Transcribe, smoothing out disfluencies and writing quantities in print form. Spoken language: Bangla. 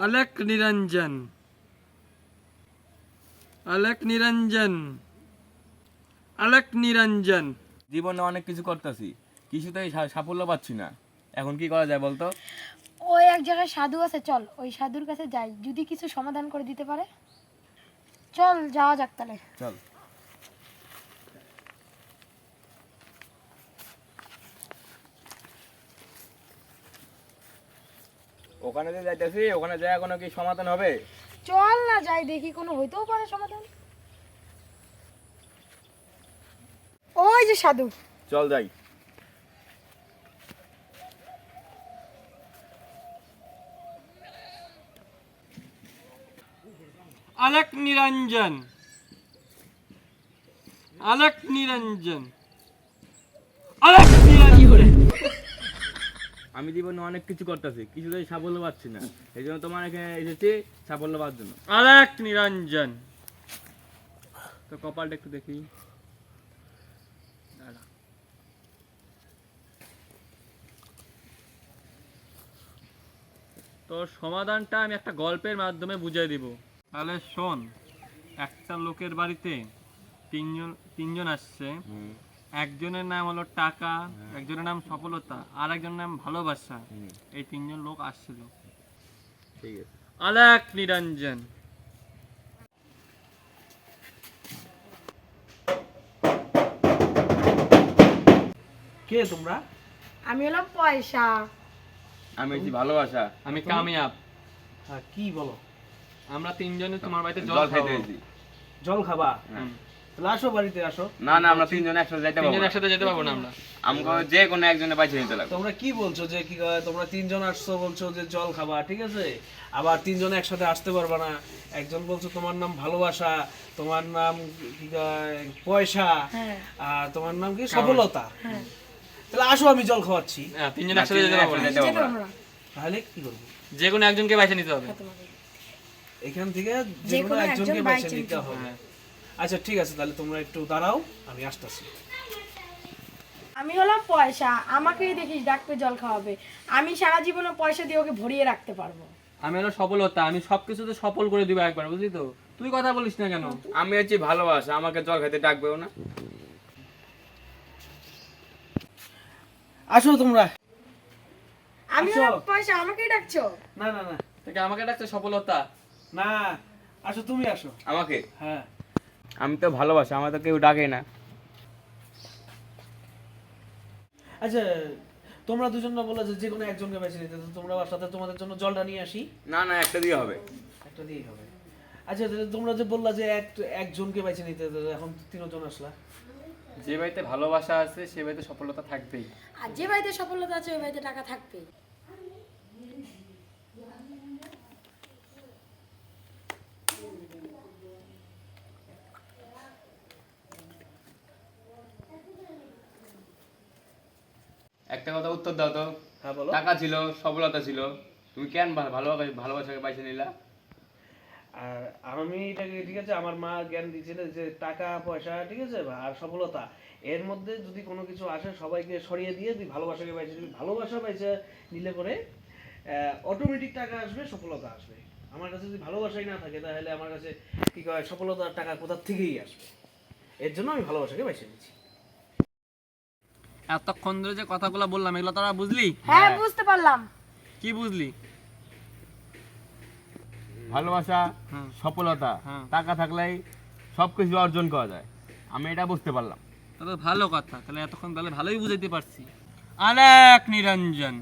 আলেক নিরঞ্জন, আলেক নিরঞ্জন, আলেক নিরঞ্জন। জীবনে অনেক কিছু করতেছি, কিছুতেই সাফল্য পাচ্ছি না। এখন কি করা যায় বলতো? ওই এক জায়গায় সাধু আছে, চল ওই সাধুর কাছে যাই, যদি কিছু সমাধান করে দিতে পারে। চল যাওয়া যাক তাহলে। চল। ওখানে যে যাইতেছি, ওখানে যায় কোনো কি সমাধান হবে? চল না যাই, দেখি কোনো হইতেও পারে সমাধান। ওই যে সাধু। চল যাই। আলেক নিরঞ্জন, আলেক নিরঞ্জন, আলেক নিরঞ্জন। আমি জীবনে অনেক কিছু করতেছি, কিছুতেই সাফল্য পাচ্ছি না। এই জন্য তোমার এখানে এসেছি সাফল্য পাওয়ার জন্য। আলেক নিরঞ্জন। তো কপালটা একটু দেখি। দাঁড়া। তোর সমাধানটা আমি একটা গল্পের মাধ্যমে বুঝিয়ে দিব। তাহলে শোন, একটা লোকের বাড়িতে তিনজন আসছে। একজনের নাম হলো টাকা, একজনের নাম সফলতা, আর একজনের নাম ভালোবাসা। এই তিনজন লোক আসছিল। ঠিক আছে। আলেক নিরঞ্জন। কে তোমরা? আমি হলাম পয়সা। আমি হচ্ছি ভালোবাসা। আমি কামিয়াব। হ্যাঁ, কি বলো? আমরা তিনজনে তোমার বাড়িতে জল জল খাইতে খাবো। হয়েছি। জল খাবা? হুম। তাহলে আসো, বাড়িতে আসো। না না, আমরা তিনজন একসাথে যাইতে পারবো তিনজন না। একসাথে যেতে পারবো না আমরা। আমাকে যে কোনো একজনে বাইছে নিতে লাগবে। তোমরা কি বলছো যে কি কয়, তোমরা তিনজন আসছো বলছো যে জল খাবা, ঠিক আছে, আবার তিনজন একসাথে আসতে পারবা না। একজন বলছো তোমার নাম ভালোবাসা, তোমার নাম কি কয় পয়সা, হ্যাঁ। আর তোমার নাম কি সফলতা। হ্যাঁ। তাহলে আসো, আমি জল খাওয়াচ্ছি। হ্যাঁ, তিনজন একসাথে যেতে পারবো না। যেতে পারবো যেতে না। পারবো না। তাহলে কি করবো? যে কোনো একজনকে বাইছে নিতে হবে। তোমাকে। এখান থেকে যে যে কোনো কোনো একজনকে একজন বেছে বাইছে নিতে নিতে হবে। হ্যাঁ। আচ্ছা ঠিক আছে, তাহলে তোমরা একটু দাঁড়াও, আমি আসতেছি। আমি হলাম পয়সা, আমাকেই দেখিস ডাকতে জল খাওয়াবে। আমি সারা জীবনে পয়সা দিয়ে ওকে ভরিয়ে রাখতে পারবো। আমি হলো সফলতা, আমি সবকিছুতে সফল করে দিব একবার, বুঝলি তো? তুই কথা বলিস না কেন? আমি হচ্ছি ভালোবাসা, আমাকে জল খাইতে ডাকবেও না। আসো তোমরা। আমি আসো। হলাম পয়সা, আমাকেই ডাকছো? না না না তোকে আমাকে ডাকছে সফলতা। না, আসো, তুমি আসো। আমাকে? হ্যাঁ। আমি তো ভালোবাসা, আমার তো কেউ ডাকে না। আচ্ছা, তোমরা দুজন না বলে যে কোনো একজনকে বেছে নিতে, তো তোমরা আমার সাথে তোমাদের জন্য জলটা নিয়ে আসি। না না, একটা দিয়ে হবে। একটা দিয়েই হবে। আচ্ছা, তাহলে তোমরা যে বললা যে একজনকে বেছে নিতে, তো এখন তিনজন আসলা। যে বাড়িতে ভালোবাসা আছে সে বাড়িতে সফলতা থাকবেই। আর যে বাড়িতে সফলতা আছে ওই বাড়িতে টাকা থাকবে। একটা কথা উত্তর দাও তো। হ্যাঁ বলো। টাকা ছিল, সফলতা ছিল, তুমি কেন ভালোবাসাকে বাইছে নিলা? আর আমি এটাকে, ঠিক আছে, আমার মা জ্ঞান দিয়েছিল যে টাকা পয়সা, ঠিক আছে, আর সফলতা, এর মধ্যে যদি কোনো কিছু আসে সবাইকে সরিয়ে দিয়ে তুই ভালোবাসাকে বাইছে নিবি। ভালোবাসা বাইছে নিলে পরে অটোমেটিক টাকা আসবে, সফলতা আসবে। আমার কাছে যদি ভালোবাসাই না থাকে, তাহলে আমার কাছে কি কয় সফলতার টাকা কোথার থেকেই আসবে। এর জন্য আমি ভালোবাসাকে বাইছে নিচ্ছি। এতক্ষণ ধরে যে কথাগুলো বললাম এগুলো তোরা বুঝলি? হ্যাঁ, বুঝতে পারলাম। কি বুঝলি? ভালোবাসা, হুম। সফলতা, হ্যাঁ। টাকা থাকলেই সবকিছু অর্জন করা যায়। আমি এটা বুঝতে পারলাম। তাহলে ভালো কথা, তাহলে এতক্ষণ তাহলে ভালোই বুঝাইতে পারছি। আলেক নিরঞ্জন।